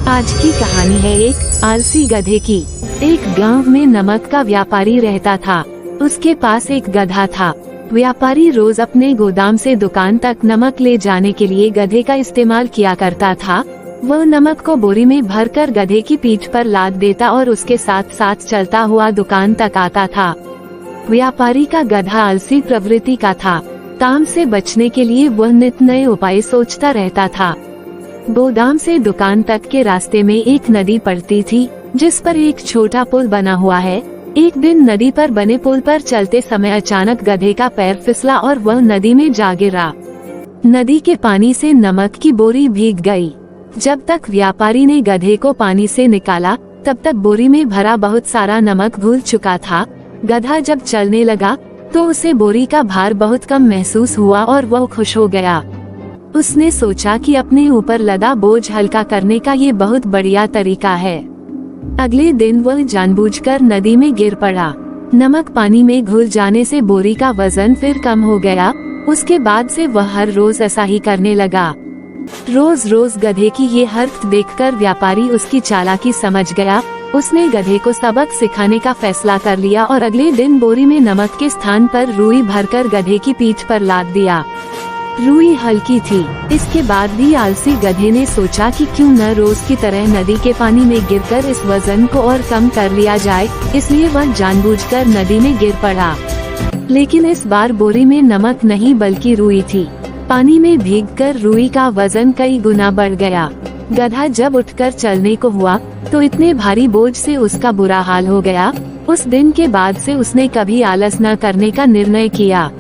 आज की कहानी है एक आलसी गधे की। एक गांव में नमक का व्यापारी रहता था। उसके पास एक गधा था। व्यापारी रोज अपने गोदाम से दुकान तक नमक ले जाने के लिए गधे का इस्तेमाल किया करता था। वह नमक को बोरी में भरकर गधे की पीठ पर लाद देता और उसके साथ साथ चलता हुआ दुकान तक आता था। व्यापारी का गधा आलसी प्रवृत्ति का था। काम से बचने के लिए वह नित नए उपाय सोचता रहता था। गोदाम से दुकान तक के रास्ते में एक नदी पड़ती थी, जिस पर एक छोटा पुल बना हुआ है। एक दिन नदी पर बने पुल पर चलते समय अचानक गधे का पैर फिसला और वह नदी में जा गिरा। नदी के पानी से नमक की बोरी भीग गई। जब तक व्यापारी ने गधे को पानी से निकाला, तब तक बोरी में भरा बहुत सारा नमक घुल चुका था। गधा जब चलने लगा तो उसे बोरी का भार बहुत कम महसूस हुआ और वह खुश हो गया। उसने सोचा कि अपने ऊपर लदा बोझ हल्का करने का ये बहुत बढ़िया तरीका है। अगले दिन वह जानबूझकर नदी में गिर पड़ा। नमक पानी में घुल जाने से बोरी का वजन फिर कम हो गया। उसके बाद से वह हर रोज ऐसा ही करने लगा। रोज रोज गधे की ये हरकत देखकर व्यापारी उसकी चालाकी समझ गया। उसने गधे को सबक सिखाने का फैसला कर लिया और अगले दिन बोरी में नमक के स्थान पर रुई भरकर गधे की पीठ पर लाद दिया। रुई हल्की थी। इसके बाद भी आलसी गधे ने सोचा कि क्यों न रोज की तरह नदी के पानी में गिरकर इस वजन को और कम कर लिया जाए। इसलिए वह जानबूझकर नदी में गिर पड़ा। लेकिन इस बार बोरी में नमक नहीं बल्कि रुई थी। पानी में भीगकर रुई का वजन कई गुना बढ़ गया। गधा जब उठकर चलने को हुआ तो इतने भारी बोझ से उसका बुरा हाल हो गया। उस दिन के बाद से उसने कभी आलस न करने का निर्णय किया।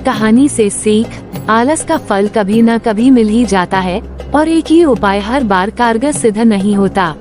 कहानी से सीख: आलस का फल कभी न कभी मिल ही जाता है और एक ही उपाय हर बार कारगर सिद्ध नहीं होता।